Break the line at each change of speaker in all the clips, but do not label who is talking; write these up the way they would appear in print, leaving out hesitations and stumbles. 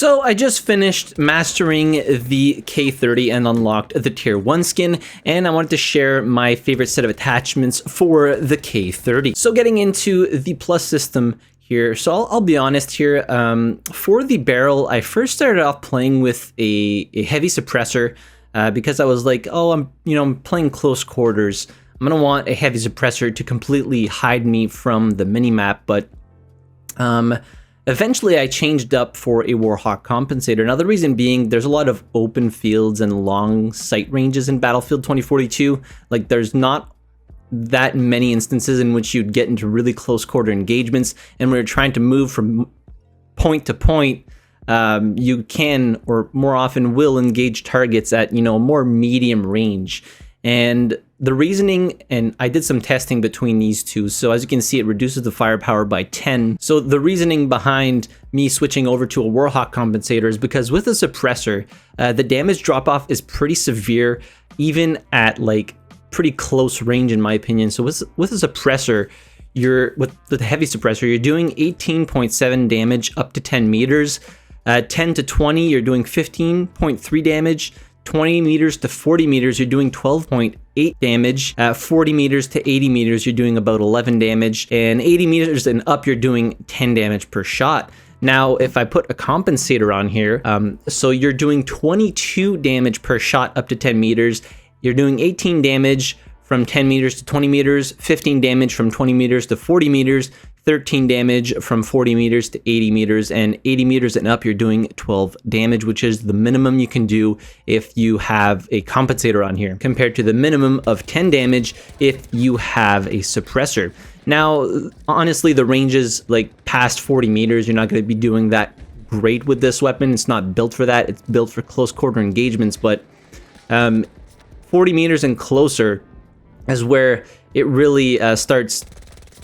So I just finished mastering the K30 and unlocked the tier 1 skin, and I wanted to share my favorite set of attachments for the K30. So getting into the plus system here, so I'll be honest here, for the barrel, I first started off playing with a heavy suppressor because I was like, oh, I'm playing close quarters. I'm gonna want a heavy suppressor to completely hide me from the minimap, but eventually I changed up for a Warhawk compensator. Now the reason being, there's a lot of open fields and long sight ranges in Battlefield 2042. Like, there's not that many instances in which you'd get into really close quarter engagements, and when you're trying to move from point to point, you can, or more often will, engage targets at more medium range. And the reasoning, and I did some testing between these two, so as you can see, it reduces the firepower by 10. So the reasoning behind me switching over to a Warhawk compensator is because with a suppressor, the damage drop-off is pretty severe, even at like pretty close range in my opinion. So with a suppressor, with the heavy suppressor, you're doing 18.7 damage up to 10 meters. 10 to 20, you're doing 15.3 damage. 20 meters to 40 meters, you're doing 12.8 damage. 40 meters to 80 meters, you're doing about 11 damage. And 80 meters and up, you're doing 10 damage per shot. Now, if I put a compensator on here, so you're doing 22 damage per shot up to 10 meters. You're doing 18 damage from 10 meters to 20 meters, 15 damage from 20 meters to 40 meters, 13 damage from 40 meters to 80 meters, and 80 meters and up, you're doing 12 damage, which is the minimum you can do if you have a compensator on here, compared to the minimum of 10 damage if you have a suppressor. Now, honestly, the ranges like past 40 meters, you're not going to be doing that great with this weapon. It's not built for that. It's built for close quarter engagements, but 40 meters and closer is where it really starts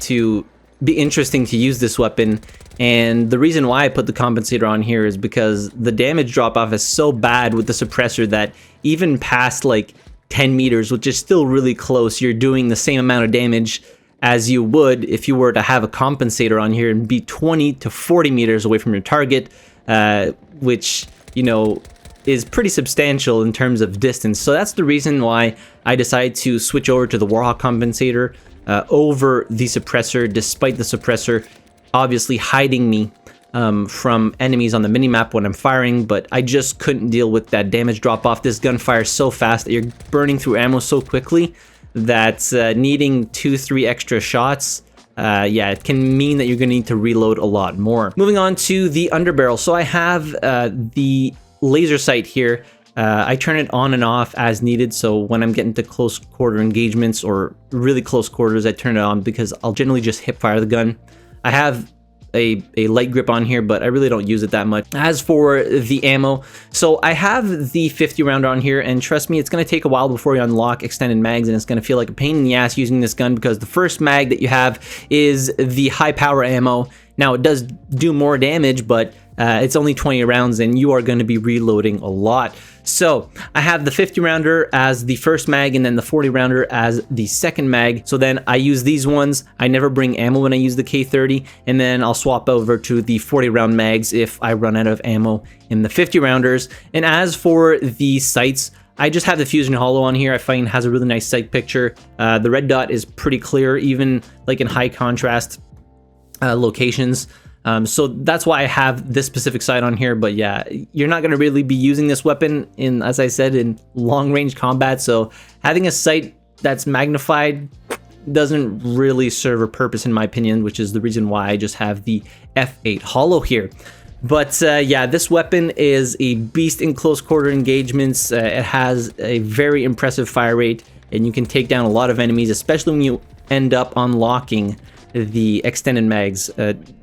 to be interesting to use this weapon. And the reason why I put the compensator on here is because the damage drop off is so bad with the suppressor that even past like 10 meters, which is still really close, you're doing the same amount of damage as you would if you were to have a compensator on here and be 20 to 40 meters away from your target, which is pretty substantial in terms of distance. So that's the reason why I decided to switch over to the Warhawk compensator over the suppressor, despite the suppressor obviously hiding me from enemies on the minimap when I'm firing. But I just couldn't deal with that damage drop off. This gun fires so fast that you're burning through ammo so quickly that needing 2-3 extra shots, it can mean that you're going to need to reload a lot more. Moving on to the Underbarrel. So I have the laser sight here. I turn it on and off as needed, so when I'm getting to close quarter engagements or really close quarters, I turn it on because I'll generally just hip fire the gun. I have a light grip on here, but I really don't use it that much. As for the ammo, so I have the 50 round on here, and trust me, it's going to take a while before you unlock extended mags, and it's going to feel like a pain in the ass using this gun because the first mag that you have is the high power ammo. Now, it does do more damage, but it's only 20 rounds and you are going to be reloading a lot. So I have the 50 rounder as the first mag and then the 40 rounder as the second mag. So then I use these ones. I never bring ammo when I use the K30, and then I'll swap over to the 40 round mags if I run out of ammo in the 50 rounders. And as for the sights, I just have the Fusion Hollow on here. I find it has a really nice sight picture. The red dot is pretty clear, even like in high contrast locations. So that's why I have this specific sight on here. But yeah, you're not going to really be using this weapon in, as I said, in long range combat. So having a sight that's magnified doesn't really serve a purpose in my opinion, which is the reason why I just have the F8 Hollow here. But yeah, this weapon is a beast in close quarter engagements. It has a very impressive fire rate, and you can take down a lot of enemies, especially when you end up unlocking the extended mags.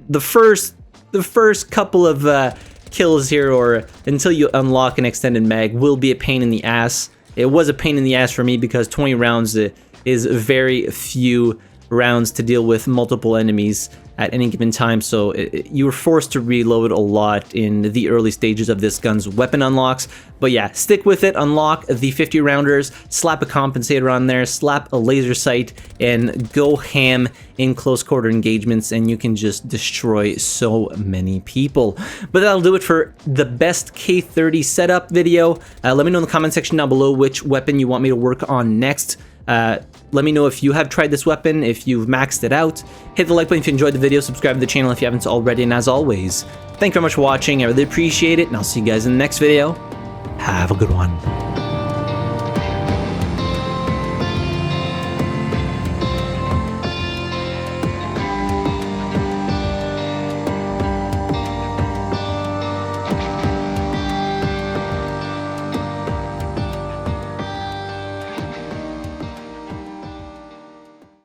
The first couple of kills here, or until you unlock an extended mag, will be a pain in the ass. It was a pain in the ass for me because 20 rounds is very few rounds to deal with multiple enemies. at any given time, so you were forced to reload a lot in the early stages of this gun's weapon unlocks. But yeah, stick with it, unlock the 50 rounders, slap a compensator on there, slap a laser sight, and go ham in close quarter engagements, and you can just destroy so many people. But that'll do it for the best K30 setup video. Let me know in the comment section down below which weapon you want me to work on next. Let me know if you have tried this weapon, if you've maxed it out. Hit the like button if you enjoyed the video, subscribe to the channel if you haven't already, and as always, thank you very much for watching. I really appreciate it, and I'll see you guys in the next video. Have a good one.